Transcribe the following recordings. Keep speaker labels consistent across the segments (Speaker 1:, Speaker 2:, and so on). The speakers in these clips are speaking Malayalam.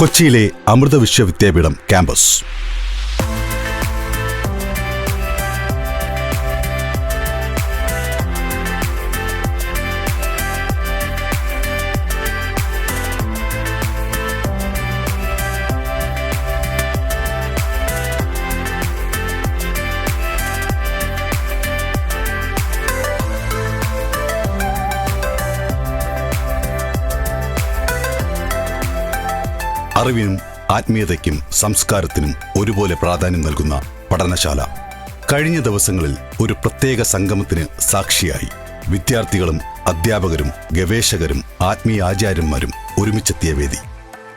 Speaker 1: കൊച്ചിയിലെ അമൃത വിശ്വവിദ്യാപീഠം ക്യാമ്പസ്. അറിവിനും ആത്മീയതയ്ക്കും സംസ്കാരത്തിനും ഒരുപോലെ പ്രാധാന്യം നൽകുന്ന പഠനശാല കഴിഞ്ഞ ദിവസങ്ങളിൽ ഒരു പ്രത്യേക സംഗമത്തിന് സാക്ഷിയായി. വിദ്യാർത്ഥികളും അധ്യാപകരും ഗവേഷകരും ആത്മീയ ആചാര്യന്മാരും ഒരുമിച്ചെത്തിയ വേദി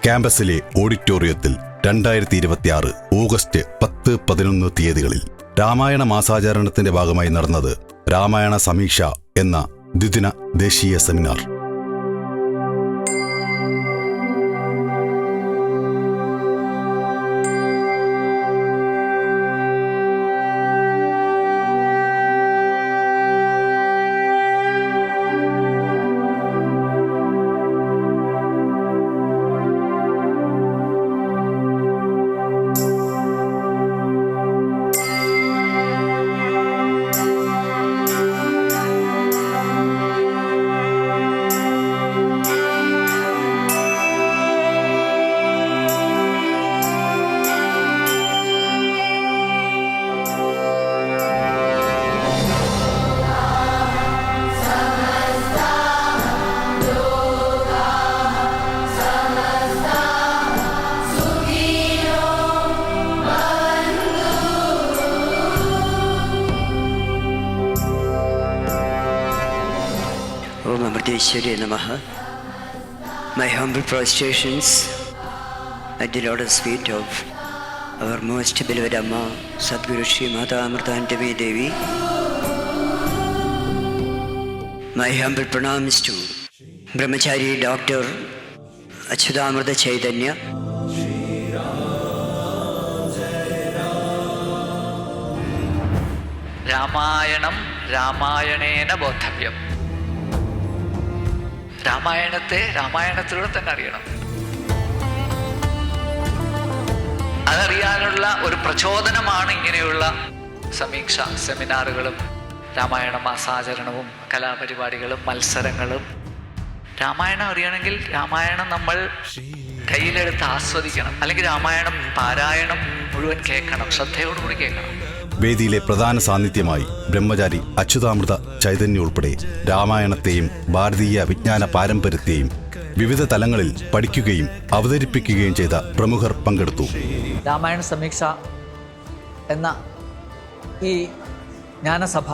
Speaker 1: ക്യാമ്പസിലെ ഓഡിറ്റോറിയത്തിൽ 2026 ഓഗസ്റ്റ് 10-11 തീയതികളിൽ രാമായണ മാസാചരണത്തിന്റെ ഭാഗമായി നടന്നത് രാമായണ സമീക്ഷ എന്ന ദ്വിദിന ദേശീയ seminar.
Speaker 2: Om Amriteshwaraya Namaha. My humble prostrations at the lotus feet of our most beloved Amma, Sadguru Shri Mata Amritanandamayi Devi. My humble pranams to Brahmachari Dr. Achyutamrita Chaitanya.
Speaker 3: Ramayanam രാമായണേന ബോദ്ധവ്യം. രാമായണത്തെ രാമായണത്തിലൂടെ തന്നെ അറിയണം. അതറിയാനുള്ള ഒരു പ്രചോദനമാണ് ഇങ്ങനെയുള്ള സമീക്ഷ സെമിനാറുകളും രാമായണ മാസാചരണവും കലാപരിപാടികളും മത്സരങ്ങളും. രാമായണം അറിയണമെങ്കിൽ രാമായണം നമ്മൾ കയ്യിലെടുത്ത് ആസ്വദിക്കണം, അല്ലെങ്കിൽ രാമായണം പാരായണം മുഴുവൻ കേൾക്കണം, ശ്രദ്ധയോടുകൂടി കേൾക്കണം.
Speaker 1: വേദിയിലെ പ്രധാന സാന്നിധ്യമായി ബ്രഹ്മചാരി അച്യുതാമൃത ചൈതന്യ ഉൾപ്പെടെ രാമായണത്തെയും ഭാരതീയ വിജ്ഞാന പാരമ്പര്യത്തെയും വിവിധ തലങ്ങളിൽ പഠിക്കുകയും അവതരിപ്പിക്കുകയും ചെയ്ത പ്രമുഖർ പങ്കെടുത്തു.
Speaker 3: രാമായണ സമീക്ഷ എന്ന ഈ ജ്ഞാനസഭ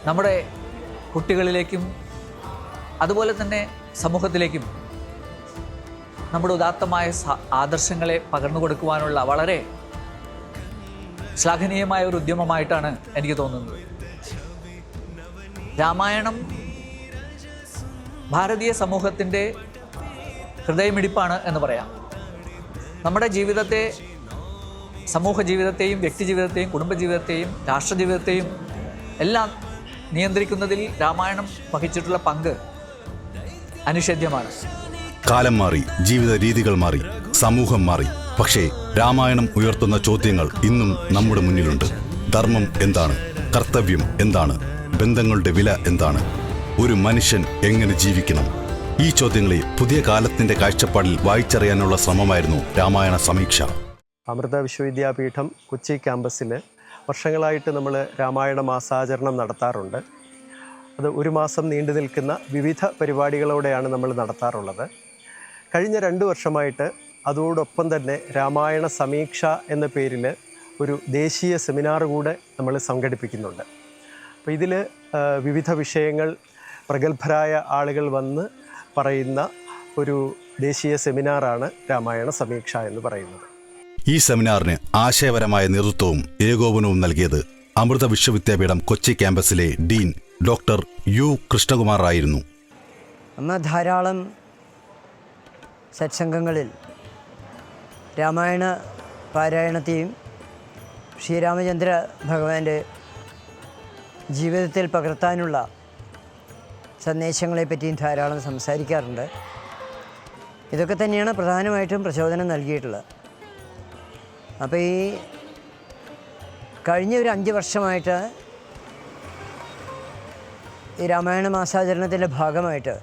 Speaker 3: നമ്മുടെ കുട്ടികളിലേക്കും അതുപോലെ തന്നെ സമൂഹത്തിലേക്കും നമ്മുടെ ഉദാത്തമായ ആദർശങ്ങളെ പകർന്നു കൊടുക്കുവാനുള്ള വളരെ ശ്ലാഘനീയമായ ഒരു ഉദ്യമമായിട്ടാണ് എനിക്ക് തോന്നുന്നത്. രാമായണം ഭാരതീയ സമൂഹത്തിൻ്റെ ഹൃദയമിടിപ്പാണ് എന്ന് പറയാം. നമ്മുടെ ജീവിതത്തെ, സമൂഹ ജീവിതത്തെയും വ്യക്തി ജീവിതത്തെയും കുടുംബജീവിതത്തെയും രാഷ്ട്രജീവിതത്തെയും എല്ലാം നിയന്ത്രിക്കുന്നതിൽ രാമായണം വഹിച്ചിട്ടുള്ള പങ്ക് അനിഷേധ്യമാണ്.
Speaker 1: കാലം മാറി, ജീവിത രീതികൾ മാറി, സമൂഹം മാറി. പക്ഷേ രാമായണം ഉയർത്തുന്ന ചോദ്യങ്ങൾ ഇന്നും നമ്മുടെ മുന്നിലുണ്ട്. ധർമ്മം എന്താണ്? കർത്തവ്യം എന്താണ്? ബന്ധങ്ങളുടെ വില എന്താണ്? ഒരു മനുഷ്യൻ എങ്ങനെ ജീവിക്കണം? ഈ ചോദ്യങ്ങളെ പുതിയ കാലത്തിന്റെ കാഴ്ചപ്പാടിൽ വായിച്ചറിയാനുള്ള ശ്രമമായിരുന്നു രാമായണ സമീക്ഷ.
Speaker 4: അമൃത വിശ്വവിദ്യാപീഠം കൊച്ചി ക്യാമ്പസിൽ വർഷങ്ങളായിട്ട് നമ്മൾ രാമായണ മാസാചരണം നടത്താറുണ്ട്. അത് ഒരു മാസം നീണ്ടു നിൽക്കുന്ന വിവിധ പരിപാടികളോടെയാണ് നമ്മൾ നടത്താറുള്ളത്. കഴിഞ്ഞ 2 വർഷമായിട്ട് അതോടൊപ്പം തന്നെ രാമായണ സമീക്ഷ എന്ന പേരിൽ ഒരു ദേശീയ സെമിനാർ കൂടെ നമ്മൾ സംഘടിപ്പിക്കുന്നുണ്ട്. അപ്പോൾ ഇതിൽ വിവിധ വിഷയങ്ങൾ പ്രഗത്ഭരായ ആളുകൾ വന്ന് പറയുന്ന ഒരു ദേശീയ സെമിനാറാണ് രാമായണ സമീക്ഷ എന്ന് പറയുന്നത്.
Speaker 1: ഈ സെമിനാറിന് ആശയപരമായ നേതൃത്വവും ഏകോപനവും നൽകിയത് അമൃത വിശ്വവിദ്യാപീഠം കൊച്ചി ക്യാമ്പസിലെ ഡീൻ ഡോക്ടർ യു കൃഷ്ണകുമാർ ആയിരുന്നു.
Speaker 2: അമ്മ ധാരാളം സത്സംഗങ്ങളിൽ രാമായണ പാരായണത്തെയും ശ്രീരാമചന്ദ്ര ഭഗവാന്റെ ജീവിതത്തിൽ പകർത്താനുള്ള സന്ദേശങ്ങളെപ്പറ്റിയും ധാരാളം സംസാരിക്കാറുണ്ട്.
Speaker 5: ഇതൊക്കെ തന്നെയാണ് പ്രധാനമായിട്ടും പ്രചോദനം നൽകിയിട്ടുള്ളത്. അപ്പോൾ ഈ കഴിഞ്ഞ ഒരു 5 വർഷമായിട്ട് ഈ രാമായണ മാസാചരണത്തിൻ്റെ ഭാഗമായിട്ട്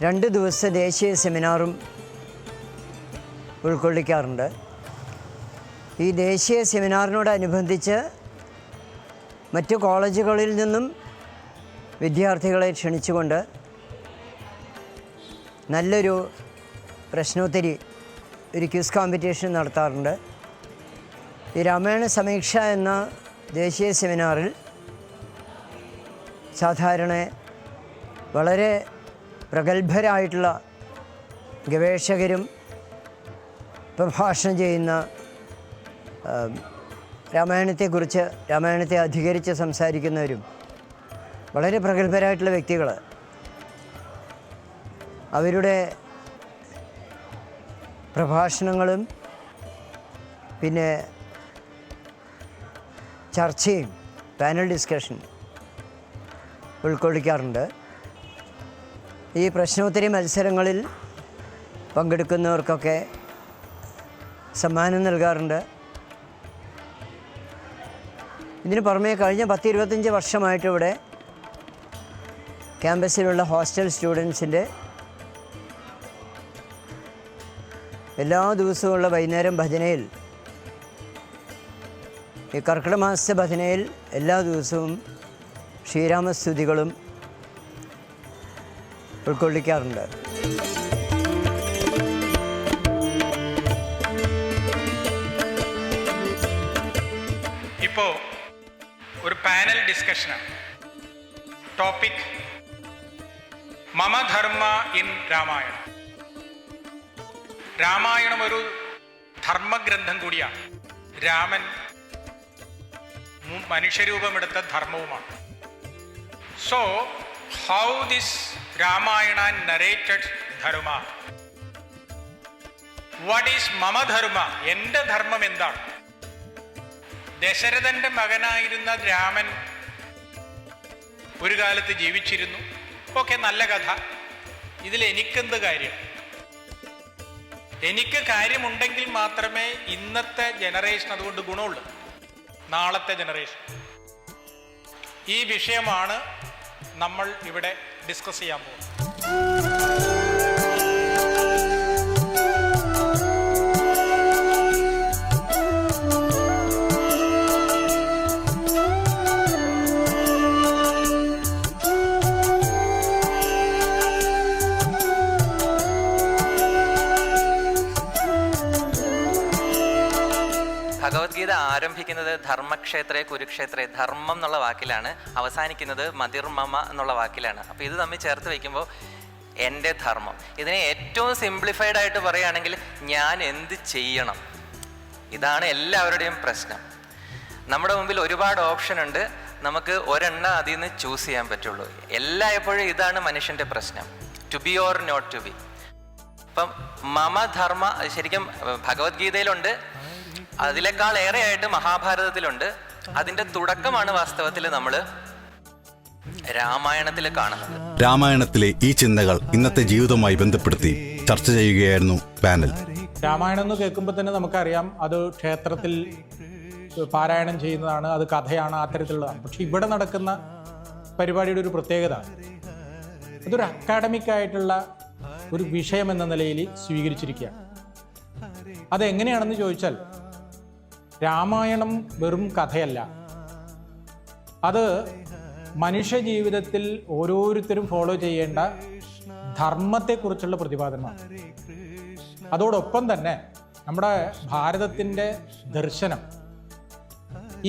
Speaker 5: 2 ദിവസത്തെ ദേശീയ സെമിനാറും ഉൾക്കൊള്ളിക്കാറുണ്ട്. ഈ ദേശീയ സെമിനാറിനോടനുബന്ധിച്ച് മറ്റു കോളേജുകളിൽ നിന്നും വിദ്യാർത്ഥികളെ ക്ഷണിച്ചുകൊണ്ട് നല്ലൊരു പ്രശ്നോത്തരി, ഒരു ക്വിസ് കോമ്പറ്റീഷൻ നടത്താറുണ്ട്. ഈ രാമായണ സമീക്ഷ എന്ന ദേശീയ സെമിനാറിൽ സാധാരണ വളരെ പ്രഗത്ഭരായിട്ടുള്ള ഗവേഷകരും പ്രഭാഷണം ചെയ്യുന്ന രാമായണത്തെക്കുറിച്ച്, രാമായണത്തെ അധികരിച്ച് സംസാരിക്കുന്നവരും വളരെ പ്രഗത്ഭരായിട്ടുള്ള വ്യക്തികൾ അവരുടെ പ്രഭാഷണങ്ങളും പിന്നെ ചർച്ചയും പാനൽ ഡിസ്കഷൻ ഉൾക്കൊള്ളിക്കാറുണ്ട്. ഈ പ്രശ്നോത്തരി മത്സരങ്ങളിൽ പങ്കെടുക്കുന്നവർക്കൊക്കെ സമ്മാനം നൽകാറുണ്ട്. ഇതിന് പുറമേ കഴിഞ്ഞ 10-25 വർഷമായിട്ട് ഇവിടെ ക്യാമ്പസിലുള്ള ഹോസ്റ്റൽ സ്റ്റുഡൻസിൻ്റെ എല്ലാ ദിവസവുമുള്ള വൈകുന്നേരം ഭജനയിൽ, ഈ കർക്കിടക മാസത്തെ ഭജനയിൽ എല്ലാ ദിവസവും ശ്രീരാമസ്തുതികളും ഉൾക്കൊള്ളിക്കാറുണ്ട്.
Speaker 6: ഇപ്പോൾ ഒരു പാനൽ ഡിസ്കഷനാണ്. Topic Mama Dharma in Ramayanam. രാമായണം ഒരു ധർമ്മഗ്രന്ഥം കൂടിയാണ്. രാമൻ മനുഷ്യരൂപമെടുത്ത ധർമ്മവുമാണ്. So how this Ramayana narrated dharma, what is Mama Dharma, എൻ്റെ ധർമ്മം എന്താണ്? ദശരഥന്റെ മകനായിരുന്ന രാമൻ ഒരു കാലത്ത് ജീവിച്ചിരുന്നു. ഓക്കെ, നല്ല കഥ. ഇതിൽ എനിക്കെന്ത് കാര്യം? എനിക്ക് കാര്യമുണ്ടെങ്കിൽ മാത്രമേ ഇന്നത്തെ ജനറേഷൻ അതുകൊണ്ട് ഗുണമുള്ളൂ, നാളത്തെ ജനറേഷൻ. ഈ വിഷയമാണ് നമ്മൾ ഇവിടെ ഡിസ്കസ് ചെയ്യാൻ പോകുന്നത്.
Speaker 7: ഭഗവത്ഗീത ആരംഭിക്കുന്നത് ധർമ്മക്ഷേത്രേ കുരുക്ഷേത്രേ, ധർമ്മം എന്നുള്ള വാക്കിലാണ്, അവസാനിക്കുന്നത് മതിർമമ എന്നുള്ള വാക്കിലാണ്. അപ്പോൾ ഇത് തമ്മിൽ ചേർത്ത് വയ്ക്കുമ്പോൾ എൻ്റെ ധർമ്മം, ഇതിനെ ഏറ്റവും സിംപ്ലിഫൈഡ് ആയിട്ട് പറയുകയാണെങ്കിൽ ഞാൻ എന്ത് ചെയ്യണം, ഇതാണ് എല്ലാവരുടെയും പ്രശ്നം. നമ്മുടെ മുമ്പിൽ ഒരുപാട് ഓപ്ഷൻ ഉണ്ട്, നമുക്ക് ഒരെണ്ണം അതിൽ നിന്ന് ചൂസ് ചെയ്യാൻ പറ്റുള്ളൂ. എല്ലായ്പ്പോഴും ഇതാണ് മനുഷ്യൻ്റെ പ്രശ്നം, to be or not to be. അപ്പം മമധർമ്മ ശരിക്കും ഭഗവത്ഗീതയിലുണ്ട്, അതിനേക്കാൾ ഏറെയായിട്ട് മഹാഭാരതത്തിലുണ്ട്. അതിൻ്റെ തുടക്കമാണ് വാസ്തവത്തിൽ നമ്മൾ രാമായണത്തിൽ കാണുന്നത്.
Speaker 1: രാമായണത്തിലെ ഈ ചിന്തകൾ ഇന്നത്തെ ജീവിതവുമായി ബന്ധപ്പെടുത്തി ചർച്ച ചെയ്യുകയായിരുന്നു പാനൽ.
Speaker 6: രാമായണം എന്ന് കേൾക്കുമ്പോൾ തന്നെ നമുക്കറിയാം അത് ക്ഷേത്രത്തിൽ പാരായണം ചെയ്യുന്നതാണ്, അത് കഥയാണ്, അത്തരത്തിലുള്ളതാണ്. പക്ഷെ ഇവിടെ നടക്കുന്ന പരിപാടിയുടെ ഒരു പ്രത്യേകത, അതൊരു അക്കാഡമിക് ആയിട്ടുള്ള ഒരു വിഷയം എന്ന നിലയിൽ സ്വീകരിച്ചിരിക്കുകയാണ്. അതെങ്ങനെയാണെന്ന് ചോദിച്ചാൽ, രാമായണം വെറും കഥയല്ല, അത് മനുഷ്യ ജീവിതത്തിൽ ഓരോരുത്തരും ഫോളോ ചെയ്യേണ്ട ധർമ്മത്തെക്കുറിച്ചുള്ള പ്രതിപാദനമാണ്. അതോടൊപ്പം തന്നെ നമ്മുടെ ഭാരതത്തിൻ്റെ ദർശനം,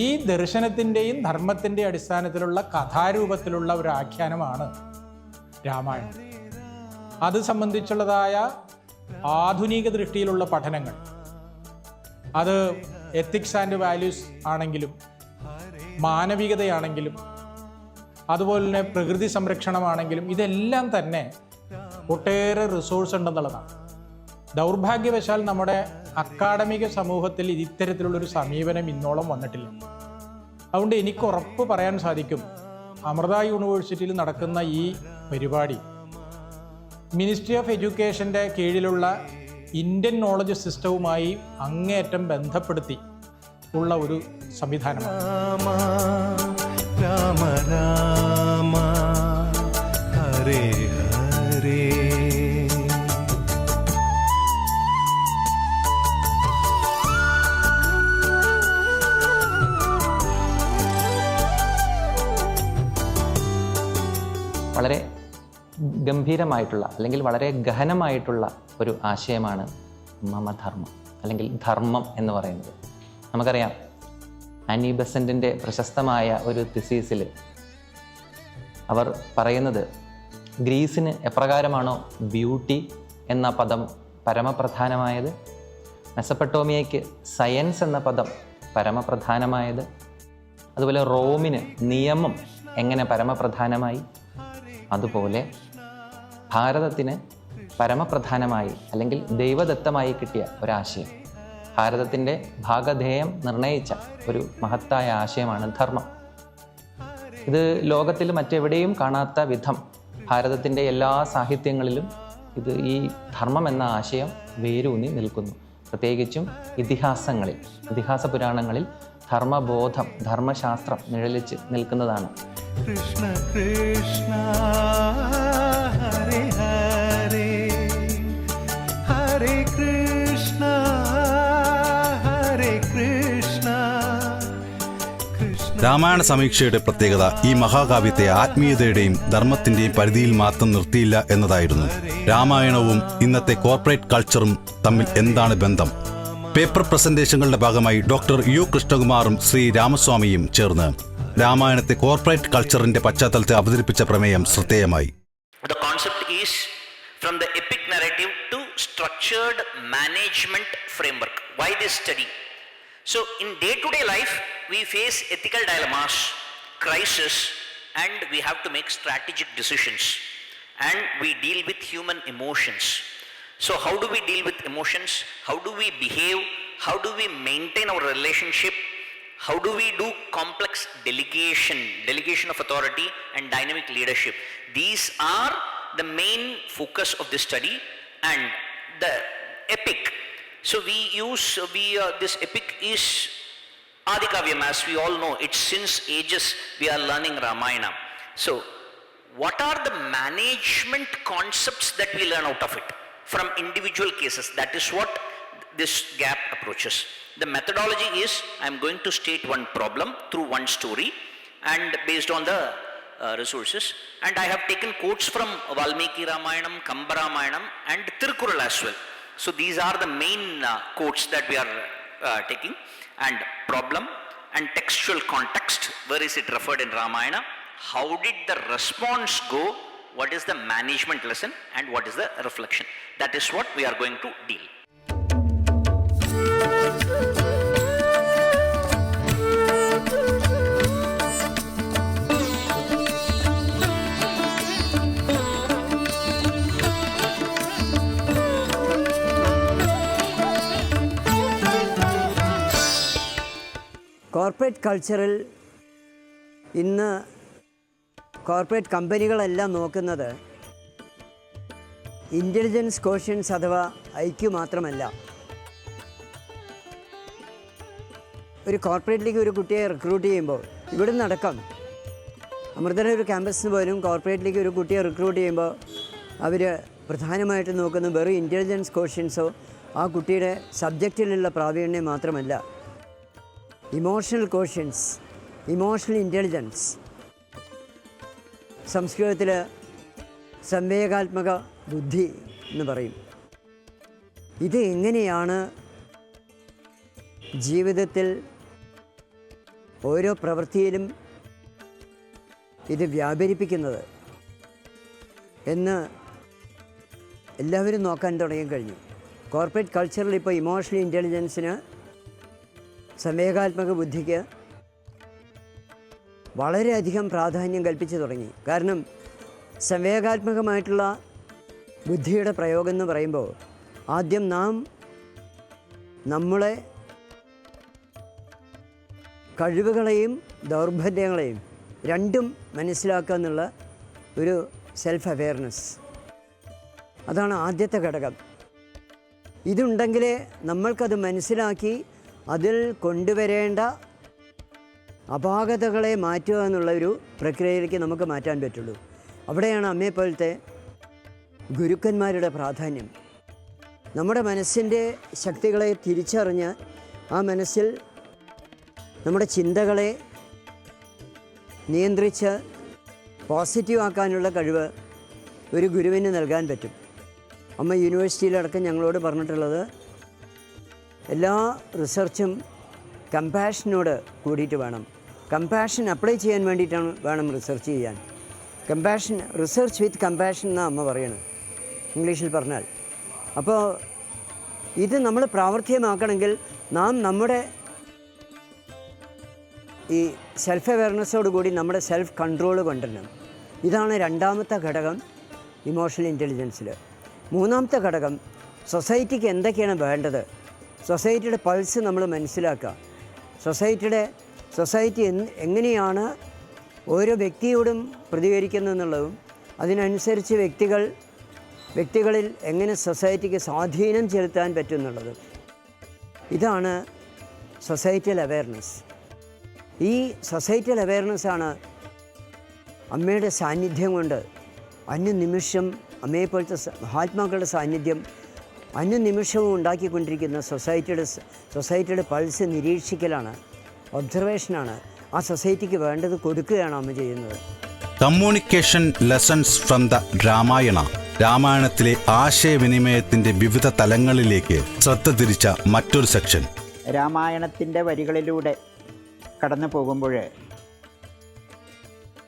Speaker 6: ഈ ദർശനത്തിൻ്റെയും ധർമ്മത്തിൻ്റെയും അടിസ്ഥാനത്തിലുള്ള കഥാരൂപത്തിലുള്ള ഒരു ആഖ്യാനമാണ് രാമായണം. അത് സംബന്ധിച്ചുള്ളതായ ആധുനിക ദൃഷ്ടിയിലുള്ള പഠനങ്ങൾ, അത് എത്തിക്സ് ആൻഡ് വാല്യൂസ് ആണെങ്കിലും മാനവികതയാണെങ്കിലും അതുപോലെ തന്നെ പ്രകൃതി സംരക്ഷണമാണെങ്കിലും ഇതെല്ലാം തന്നെ ഒട്ടേറെ റിസോഴ്സ് ഉണ്ടെന്നുള്ളതാണ്. ദൗർഭാഗ്യവശാൽ നമ്മുടെ അക്കാഡമിക സമൂഹത്തിൽ ഇത്തരത്തിലുള്ളൊരു സമീപനം ഇന്നോളം വന്നിട്ടില്ല. അതുകൊണ്ട് എനിക്ക് ഉറപ്പ് പറയാൻ സാധിക്കും, അമൃത യൂണിവേഴ്സിറ്റിയിൽ നടക്കുന്ന ഈ പരിപാടി മിനിസ്ട്രി ഓഫ് എഡ്യൂക്കേഷൻ്റെ കീഴിലുള്ള ഇന്ത്യൻ നോളജ് സിസ്റ്റവുമായി അങ്ങേയറ്റം ബന്ധപ്പെടുത്തി ഉള്ള ഒരു സംവിധാനമാണ്.
Speaker 8: രാമ രാമ ഹരേ ഹരേ.
Speaker 7: വളരെ ഗംഭീരമായിട്ടുള്ള അല്ലെങ്കിൽ വളരെ ഗഹനമായിട്ടുള്ള ഒരു ആശയമാണ് മമധർമ്മം അല്ലെങ്കിൽ ധർമ്മം എന്ന് പറയുന്നത്. നമുക്കറിയാം, ആനി ബെസൻറ്റിൻ്റെ പ്രശസ്തമായ ഒരു തിസീസിൽ അവർ പറയുന്നത്, ഗ്രീസിന് എപ്രകാരമാണോ ബ്യൂട്ടി എന്ന പദം പരമപ്രധാനമായത്, മെസപ്പട്ടോമിയയ്ക്ക് സയൻസ് എന്ന പദം പരമപ്രധാനമായത്, അതുപോലെ റോമിന് നിയമം എങ്ങനെ പരമപ്രധാനമായി, അതുപോലെ ഭാരതത്തിന് പരമപ്രധാനമായി അല്ലെങ്കിൽ ദൈവദത്തമായി കിട്ടിയ ഒരാശയം, ഭാരതത്തിൻ്റെ ഭാഗധേയം നിർണയിച്ച ഒരു മഹത്തായ ആശയമാണ് ധർമ്മം. ഇത് ലോകത്തിൽ മറ്റെവിടെയും കാണാത്ത വിധം ഭാരതത്തിൻ്റെ എല്ലാ സാഹിത്യങ്ങളിലും ഈ ധർമ്മം എന്ന ആശയം വേരൂന്നി നിൽക്കുന്നു. പ്രത്യേകിച്ചും ഇതിഹാസ പുരാണങ്ങളിൽ ധർമ്മബോധം, ധർമ്മശാസ്ത്രം നിഴലിച്ച് നിൽക്കുന്നതാണ്.
Speaker 8: കൃഷ്ണ കൃഷ്ണ ഹരേ ഹരേ ഹരേ കൃഷ്ണ ഹരേ കൃഷ്ണ.
Speaker 1: രാമായണ സമീക്ഷയുടെ പ്രത്യേകത ഈ മഹാകാവ്യത്തെ ആത്മീയതയുടെയും ധർമ്മത്തിന്റെയും പരിധിയിൽ മാത്രം നിർത്തിയില്ല എന്നതായിരുന്നു. രാമായണവും ഇന്നത്തെ കോർപ്പറേറ്റ് കൾച്ചറും തമ്മിൽ എന്താണ് ബന്ധം? പേപ്പർ പ്രസന്റേഷനുകളുടെ ഭാഗമായി ഡോക്ടർ യു കൃഷ്ണകുമാറും ശ്രീ രാമസ്വാമിയും ചേർന്ന് രാമായണത്തെ കോർപ്പറേറ്റ് കൾച്ചറിന്റെ പശ്ചാത്തലത്തിൽ അവതരിപ്പിച്ച പ്രമേയം ശ്രദ്ധേയമായി.
Speaker 9: The concept is from the epic narrative to structured management framework. Why this study? So in day-to-day life, we face ethical dilemmas, crisis, and we have to make strategic decisions. And we deal with human emotions. So how do we deal with emotions? How do we behave? How do we maintain our relationship? How do we do complex delegation of authority and dynamic leadership? These are the main focus of this study. And the epic, so this epic is Adikavyam, as we all know. It's since ages we are learning Ramayana. So what are the management concepts that we learn out of it from individual cases? That is what this gap approaches. The methodology is, I am going to state one problem through one story and based on the resources, and I have taken quotes from Valmiki Ramayanam, Kamba Ramayanam and Tirukkural as well. So these are the main quotes that we are taking, and problem and textual context, where is it referred in Ramayana, how did the response go, what is the management lesson, and what is the reflection. That is what we are going to deal.
Speaker 5: Corporate കൾച്ചറിൽ ഇന്ന് കോർപ്പറേറ്റ് കമ്പനികളെല്ലാം നോക്കുന്നത് ഇൻ്റലിജൻസ് കോഷ്യൻസ് അഥവാ ഐക്യു മാത്രമല്ല. ഒരു കോർപ്പറേറ്റിലേക്ക് ഒരു കുട്ടിയെ റിക്രൂട്ട് ചെയ്യുമ്പോൾ, ഇവിടെ നിന്നടക്കം അമൃതയുടെ ഒരു ക്യാമ്പസിന് പോലും കോർപ്പറേറ്റിലേക്ക് ഒരു കുട്ടിയെ റിക്രൂട്ട് ചെയ്യുമ്പോൾ അവർ പ്രധാനമായിട്ടും നോക്കുന്നത് വെറും ഇൻ്റലിജൻസ് കോഷ്യൻസോ ആ കുട്ടിയുടെ സബ്ജക്റ്റിലുള്ള പ്രാവീണ്യം മാത്രമല്ല, ഇമോഷണൽ കോഷ്യൻസ്, ഇമോഷണൽ ഇൻ്റലിജൻസ്, സംസ്കൃതത്തിൽ സംവേഗാത്മക ബുദ്ധി എന്ന് പറയും. ഇത് എങ്ങനെയാണ് ജീവിതത്തിൽ ഓരോ പ്രവൃത്തിയിലും ഇത് വ്യാപരിപ്പിക്കുന്നത് എന്ന് എല്ലാവരും നോക്കാൻ തുടങ്ങിക്കഴിഞ്ഞു. കോർപ്പറേറ്റ് കൾച്ചറിൽ ഇപ്പോൾ ഇമോഷണൽ ഇൻ്റലിജൻസിന്, സംവേഗാത്മക ബുദ്ധിക്ക് വളരെയധികം പ്രാധാന്യം കൽപ്പിച്ചു തുടങ്ങി. കാരണം സംവേഗാത്മകമായിട്ടുള്ള ബുദ്ധിയുടെ പ്രയോഗം എന്ന് പറയുമ്പോൾ ആദ്യം നമ്മളെ കഴിവുകളെയും ദൗർബല്യങ്ങളെയും രണ്ടും മനസ്സിലാക്കുക എന്നുള്ള ഒരു സെൽഫ് അവെയർനെസ്. അതാണ് ആദ്യത്തെ ഘടകം. ഇതുണ്ടെങ്കിലേ നമ്മൾക്കത് മനസ്സിലാക്കി അതിൽ കൊണ്ടുവരേണ്ട അപാകതകളെ മാറ്റുക എന്നുള്ള ഒരു പ്രക്രിയയിലേക്ക് നമുക്ക് മാറ്റാൻ പറ്റുള്ളൂ. അവിടെയാണ് അമ്മയെപ്പോലത്തെ ഗുരുക്കന്മാരുടെ പ്രാധാന്യം. നമ്മുടെ മനസ്സിൻ്റെ ശക്തികളെ തിരിച്ചറിഞ്ഞ് ആ മനസ്സിൽ നമ്മുടെ ചിന്തകളെ നിയന്ത്രിച്ച് പോസിറ്റീവ് ആക്കാനുള്ള കഴിവ് ഒരു ഗുരുവിന് നൽകാൻ പറ്റും. അമ്മ യൂണിവേഴ്സിറ്റിയിലടക്കം ഞങ്ങളോട് പറഞ്ഞിട്ടുള്ളത് എല്ലാ റിസർച്ചും കമ്പാഷനോട് കൂടിയിട്ട് വേണം. കമ്പാഷൻ അപ്ലൈ ചെയ്യാൻ വേണ്ടിയിട്ടാണ് വേണം റിസർച്ച് ചെയ്യാൻ. റിസർച്ച് വിത്ത് കമ്പാഷൻ എന്നാണ് അമ്മ പറയണത് ഇംഗ്ലീഷിൽ പറഞ്ഞാൽ. അപ്പോൾ ഇത് നമ്മൾ പ്രാവർത്തികമാക്കണമെങ്കിൽ നാം നമ്മുടെ ഈ സെൽഫ് അവെയർനെസ്സോട് കൂടി നമ്മുടെ സെൽഫ് കൺട്രോൾ കൊണ്ടുവരണം. ഇതാണ് രണ്ടാമത്തെ ഘടകം ഇമോഷണൽ ഇൻ്റലിജൻസിൽ. മൂന്നാമത്തെ ഘടകം സൊസൈറ്റിക്ക് എന്തൊക്കെയാണ് വേണ്ടത്, സൊസൈറ്റിയുടെ പൾസ് നമ്മൾ മനസ്സിലാക്കുക. സൊസൈറ്റി എങ്ങനെയാണ് ഓരോ വ്യക്തിയോടും പ്രതികരിക്കുന്നതെന്നുള്ളതും അതിനനുസരിച്ച് വ്യക്തികളിൽ എങ്ങനെ സൊസൈറ്റിക്ക് സ്വാധീനം ചെലുത്താൻ പറ്റും എന്നുള്ളതും. ഇതാണ് സൊസൈറ്റിയൽ അവെയർനെസ്. ഈ സൊസൈറ്റിയൽ അവെയർനെസ്സാണ് അമ്മയുടെ സാന്നിധ്യം കൊണ്ട് അന്യനിമിഷം അമ്മയെപ്പോലത്തെ മഹാത്മാക്കളുടെ സാന്നിധ്യം അന്യനിമിഷവും ഉണ്ടാക്കിക്കൊണ്ടിരിക്കുന്ന സൊസൈറ്റിയുടെ പൾസ് നിരീക്ഷിക്കലാണ്, ഒബ്സർവേഷനാണ്. ആ സൊസൈറ്റിക്ക് വേണ്ടത് കൊടുക്കുകയാണ് അമ്മ ചെയ്യുന്നത്.
Speaker 1: Communication lessons from the Ramayana. രാമായണത്തിലെ ആശയവിനിമയത്തിന്റെ വിവിധ തലങ്ങളിലേക്ക് ശ്രദ്ധ തിരിച്ച മറ്റൊരു സെക്ഷൻ.
Speaker 10: രാമായണത്തിൻ്റെ വരികളിലൂടെ കടന്നു പോകുമ്പോൾ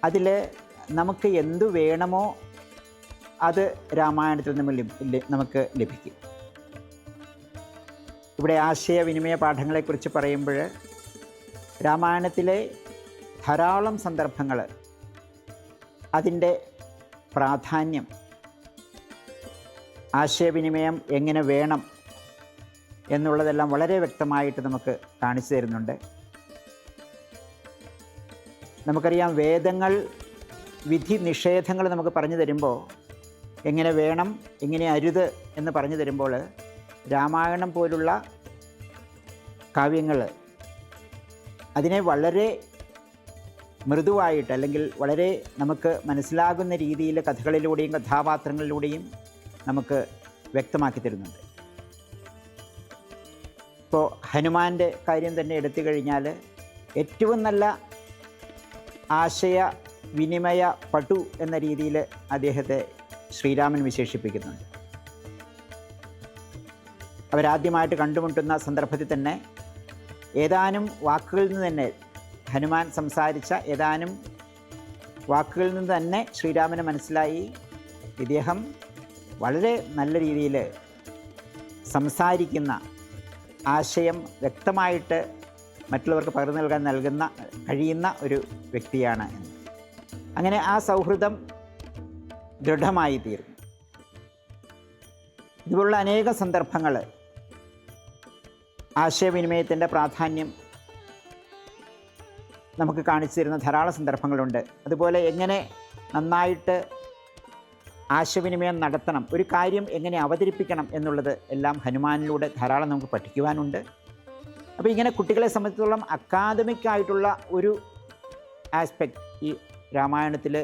Speaker 10: അതിൽ നമുക്ക് എന്തു വേണമോ അത് രാമായണത്തിൽ നിന്ന് നമുക്ക് ലഭിക്കും. ഇവിടെ ആശയവിനിമയ പാഠങ്ങളെക്കുറിച്ച് പറയുമ്പോൾ രാമായണത്തിലെ ധാരാളം സന്ദർഭങ്ങൾ അതിൻ്റെ പ്രാധാന്യം, ആശയവിനിമയം എങ്ങനെ വേണം എന്നുള്ളതെല്ലാം വളരെ വ്യക്തമായിട്ട് നമുക്ക് കാണിച്ചു തരുന്നുണ്ട്. നമുക്കറിയാം, വേദങ്ങൾ വിധി നിഷേധങ്ങൾ നമുക്ക് പറഞ്ഞു തരുമ്പോൾ എങ്ങനെ വേണം എങ്ങനെ അരുത് എന്ന് പറഞ്ഞു തരുമ്പോൾ രാമായണം പോലുള്ള കാവ്യങ്ങൾ അതിനെ വളരെ മൃദുവായിട്ട് അല്ലെങ്കിൽ വളരെ നമുക്ക് മനസ്സിലാകുന്ന രീതിയിൽ കഥകളിലൂടെയും കഥാപാത്രങ്ങളിലൂടെയും നമുക്ക് വ്യക്തമാക്കി തരുന്നുണ്ട്. ഇപ്പോൾ ഹനുമാൻ്റെ കാര്യം തന്നെ എടുത്തു കഴിഞ്ഞാൽ ഏറ്റവും നല്ല ആശയവിനിമയ പടു എന്ന രീതിയിൽ അദ്ദേഹത്തെ ശ്രീരാമൻ വിശേഷിപ്പിക്കുന്നുണ്ട്. അവരാദ്യമായിട്ട് കണ്ടുമുട്ടുന്ന സന്ദർഭത്തിൽ തന്നെ ഏതാനും വാക്കുകളിൽ നിന്ന് തന്നെ ഹനുമാൻ സംസാരിച്ച ഏതാനും വാക്കുകളിൽ നിന്ന് തന്നെ ശ്രീരാമന് മനസ്സിലായി ഇദ്ദേഹം വളരെ നല്ല രീതിയിൽ സംസാരിക്കുന്ന, ആശയം വ്യക്തമായിട്ട് മറ്റുള്ളവർക്ക് പകർന്നു കഴിയുന്ന ഒരു വ്യക്തിയാണ് എന്ന്. അങ്ങനെ ആ സൗഹൃദം ദൃഢമായി തീർന്നു. ഇതുപോലുള്ള അനേക സന്ദർഭങ്ങൾ ആശയവിനിമയത്തിൻ്റെ പ്രാധാന്യം നമുക്ക് കാണിച്ചു തരുന്ന ധാരാളം സന്ദർഭങ്ങളുണ്ട്. അതുപോലെ എങ്ങനെ നന്നായിട്ട് ആശയവിനിമയം നടത്തണം, ഒരു കാര്യം എങ്ങനെ അവതരിപ്പിക്കണം എന്നുള്ളത് എല്ലാം ഹനുമാനിലൂടെ ധാരാളം നമുക്ക് പഠിക്കുവാനുണ്ട്. അപ്പോൾ ഇങ്ങനെ കുട്ടികളെ സംബന്ധിച്ചിടത്തോളം അക്കാദമിക്കായിട്ടുള്ള ഒരു ആസ്പെക്റ്റ് ഈ രാമായണത്തിൽ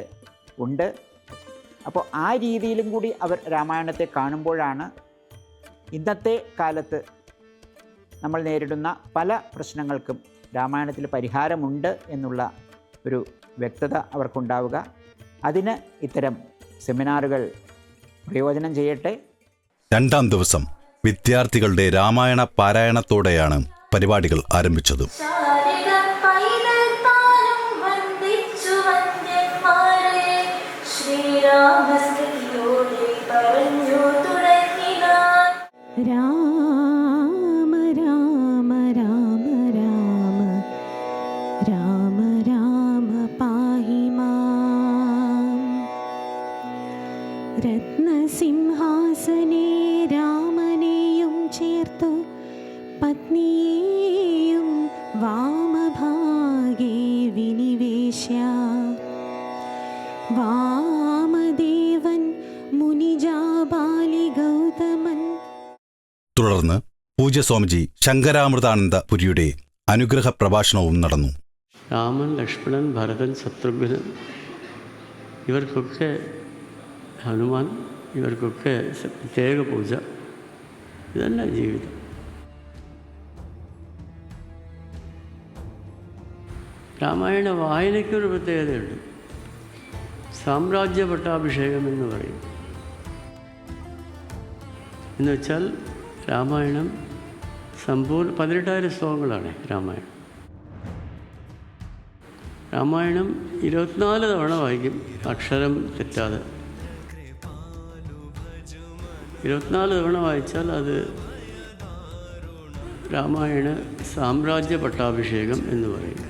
Speaker 10: ഉണ്ട്. അപ്പോൾ ആ രീതിയിലും കൂടി അവർ രാമായണത്തെ കാണുമ്പോഴാണ് ഇന്നത്തെ കാലത്ത് നമ്മൾ നേരിടുന്ന പല പ്രശ്നങ്ങൾക്കും രാമായണത്തിൽ പരിഹാരമുണ്ട് എന്നുള്ള ഒരു വ്യക്തത അവർക്കുണ്ടാവുക. അതിന് ഇത്തരം സെമിനാറുകൾ പ്രയോജനം ചെയ്യട്ടെ.
Speaker 1: രണ്ടാം ദിവസം വിദ്യാർത്ഥികളുടെ രാമായണ പാരായണത്തോടെയാണ് പരിപാടികൾ ആരംഭിച്ചത്.
Speaker 11: രാമ രാമ രാമ രാമ രാമ രാമ പാഹി മാം. രത്നസിംഹാസനേ രാമനെയും ചേർത്തു പത്നിയെയും വാമഭാഗേ വിനിവേശ്യ. വാമദേവൻ മുനിജാബാലി
Speaker 1: തുടർന്ന് പൂജ്യ സ്വാമിജി ശങ്കരാമൃതാനന്ദ പുരിയുടെ അനുഗ്രഹ പ്രഭാഷണവും നടന്നു.
Speaker 12: രാമൻ, ലക്ഷ്മണൻ, ഭരതൻ, ശത്രുഘ്നൻ, ഇവർക്കൊക്കെ ഹനുമാൻ, ഇവർക്കൊക്കെ പ്രത്യേക പൂജ. ഇതല്ല ജീവിതം. രാമായണ വായനയ്ക്കൊരു പ്രത്യേകതയുണ്ട്. സാമ്രാജ്യ പട്ടാഭിഷേകം എന്ന് പറയും. എന്നുവെച്ചാൽ രാമായണം സമ്പൂർണ്ണ 18,000 ശ്ലോകങ്ങളാണ് രാമായണം. രാമായണം 24 തവണ വായിക്കും, അക്ഷരം തെറ്റാതെ. 24 തവണ വായിച്ചാൽ അത് രാമായണ സാമ്രാജ്യ പട്ടാഭിഷേകം എന്ന് പറയും.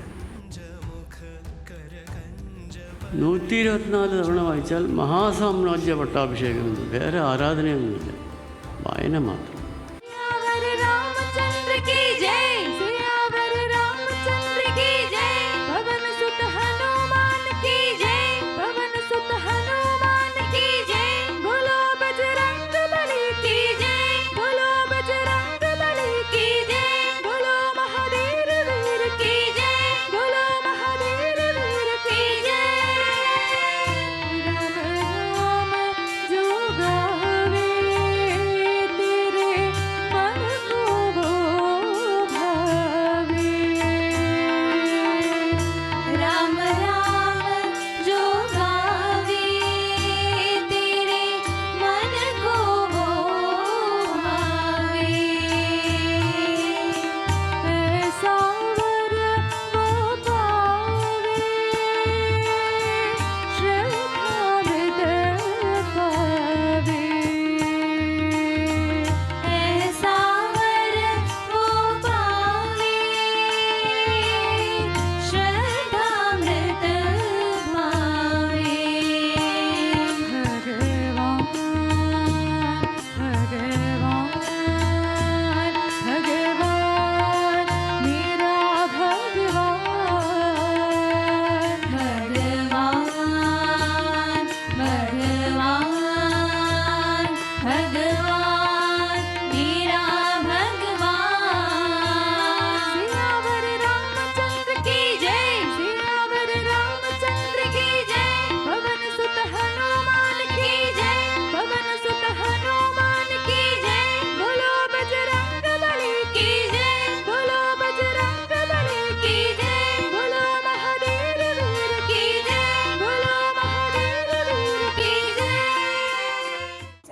Speaker 12: 124 തവണ വായിച്ചാൽ മഹാസാമ്രാജ്യ പട്ടാഭിഷേകം എന്ന്. വേറെ ആരാധനയൊന്നുമില്ല, വായന മാത്രം.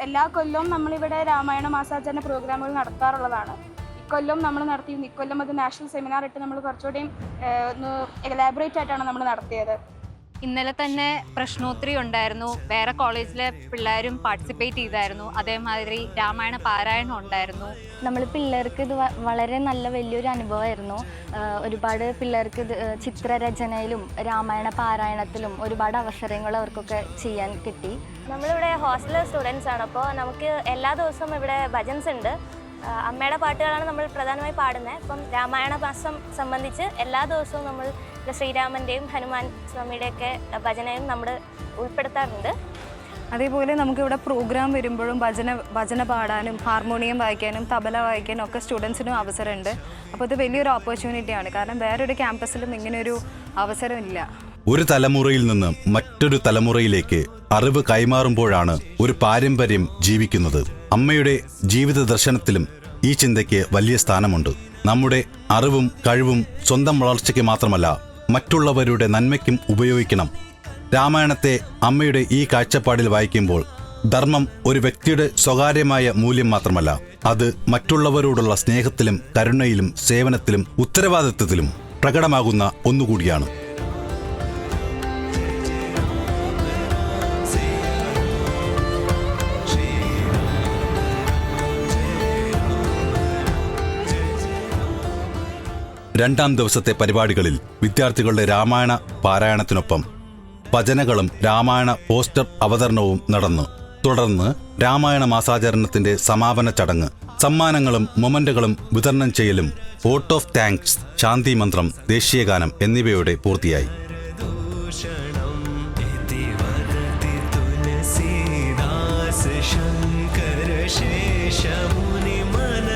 Speaker 13: എല്ലാ കൊല്ലവും നമ്മളിവിടെ രാമായണ മാസാചരണ പ്രോഗ്രാമുകൾ നടത്താറുള്ളതാണ്. ഇക്കൊല്ലം നമ്മൾ നടത്തിയിരുന്നു. ഇക്കൊല്ലം അത് നാഷണൽ സെമിനാർ ഇട്ട് നമ്മൾ കുറച്ചുകൂടിയും ഒന്ന് എലാബറേറ്റ് ആയിട്ടാണ് നമ്മൾ നടത്തിയത്.
Speaker 14: ഇന്നലെ തന്നെ പ്രശ്നോത്തരി ഉണ്ടായിരുന്നു. വേറെ കോളേജിലെ പിള്ളേരും പാർട്ടിസിപ്പേറ്റ് ചെയ്തായിരുന്നു. അതേമാതിരി രാമായണ പാരായണം ഉണ്ടായിരുന്നു.
Speaker 13: നമ്മൾ പിള്ളേർക്ക് ഇത് വളരെ നല്ല വലിയൊരു അനുഭവമായിരുന്നു. ഒരുപാട് പിള്ളേർക്ക് ഇത് ചിത്രരചനയിലും രാമായണ പാരായണത്തിലും ഒരുപാട് അവസരങ്ങൾ അവർക്കൊക്കെ ചെയ്യാൻ കിട്ടി.
Speaker 14: നമ്മളിവിടെ ഹോസ്റ്റൽ സ്റ്റുഡൻസ് ആണ്. അപ്പോൾ നമുക്ക് എല്ലാ ദിവസവും ഇവിടെ ഭജൻസ് ഉണ്ട്. അമ്മയുടെ പാട്ടുകളാണ് നമ്മൾ പ്രധാനമായി പാടുന്നത്. അപ്പം രാമായണ മാസം സംബന്ധിച്ച് എല്ലാ ദിവസവും നമ്മൾ ശ്രീരാമൻ്റെയും ഹനുമാൻ സ്വാമിയുടെയൊക്കെ ഭജനയും നമ്മൾ ഉൾപ്പെടുത്താറുണ്ട്.
Speaker 13: അതേപോലെ നമുക്കിവിടെ പ്രോഗ്രാം വരുമ്പോഴും ഭജന പാടാനും ഹാർമോണിയം വായിക്കാനും തബല വായിക്കാനും ഒക്കെ സ്റ്റുഡൻസിനും അവസരമുണ്ട്. അപ്പോൾ ഇത് വലിയൊരു ഓപ്പർച്യൂണിറ്റിയാണ്. കാരണം വേറൊരു ക്യാമ്പസിലും ഇങ്ങനെയൊരു അവസരമില്ല.
Speaker 1: ഒരു തലമുറയിൽ നിന്ന് മറ്റൊരു തലമുറയിലേക്ക് അറിവ് കൈമാറുമ്പോഴാണ് ഒരു പാരമ്പര്യം ജീവിക്കുന്നത്. അമ്മയുടെ ജീവിത ദർശനത്തിലും ഈ ചിന്തയ്ക്ക് വലിയ സ്ഥാനമുണ്ട്. നമ്മുടെ അറിവും കഴിവും സ്വന്തം വളർച്ചയ്ക്ക് മാത്രമല്ല, മറ്റുള്ളവരുടെ നന്മയ്ക്കും ഉപയോഗിക്കണം. രാമായണത്തെ അമ്മയുടെ ഈ കാഴ്ചപ്പാടിൽ വായിക്കുമ്പോൾ ധർമ്മം ഒരു വ്യക്തിയുടെ സ്വകാര്യമായ മൂല്യം മാത്രമല്ല, അത് മറ്റുള്ളവരോടുള്ള സ്നേഹത്തിലും കരുണയിലും സേവനത്തിലും ഉത്തരവാദിത്വത്തിലും പ്രകടമാകുന്ന ഒന്നുകൂടിയാണ്. രണ്ടാം ദിവസത്തെ പരിപാടികളിൽ വിദ്യാർത്ഥികളുടെ രാമായണ പാരായണത്തിനൊപ്പം ഭജനകളും രാമായണ പോസ്റ്റർ അവതരണവും നടന്നു. തുടർന്ന് രാമായണ മാസാചരണത്തിന്റെ സമാപന ചടങ്ങ്, സമ്മാനങ്ങളും മൊമന്റുകളും വിതരണം ചെയ്യലും വോട്ട് ഓഫ് താങ്ക്സ്, ശാന്തി മന്ത്രം, ദേശീയഗാനം എന്നിവയോടെ പൂർത്തിയായി.
Speaker 8: ശങ്കര ശേഷ മുനി മന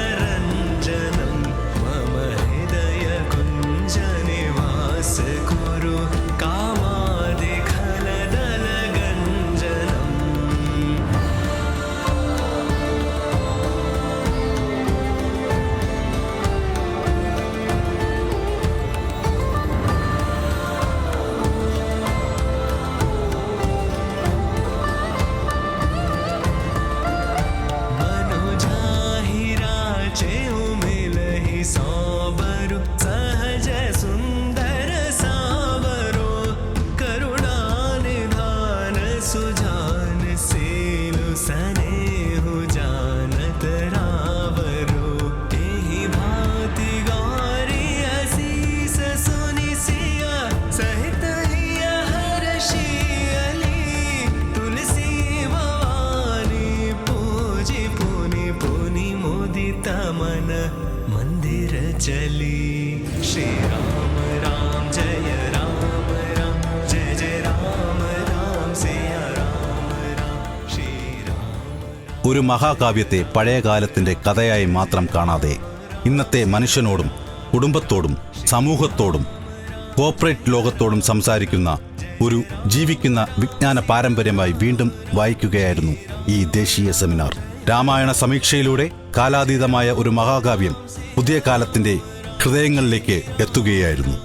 Speaker 8: चली श्री राम राम जय राम राम जय जय राम राम सिया राम राम श्री राम.
Speaker 1: ഒരു മഹാകാവ്യത്തെ പഴയകാലത്തിൻ്റെ കഥയായി മാത്രം കാണാതെ ഇന്നത്തെ മനുഷ്യനോടും കുടുംബത്തോടും സമൂഹത്തോടും കോർപ്പറേറ്റ് ലോകത്തോടും സംസാരിക്കുന്ന ഒരു ജീവിക്കുന്ന വിജ്ഞാന പാരമ്പര്യമായി വീണ്ടും വായിക്കുകയായിരുന്നു ഈ ദേശീയ സെമിനാർ. രാമായണ സമീക്ഷയിലൂടെ കാലാതീതമായ ഒരു മഹാകാവ്യം പുതിയ കാലത്തിൻ്റെ ഹൃദയങ്ങളിലേക്ക് എത്തുകയായിരുന്നു.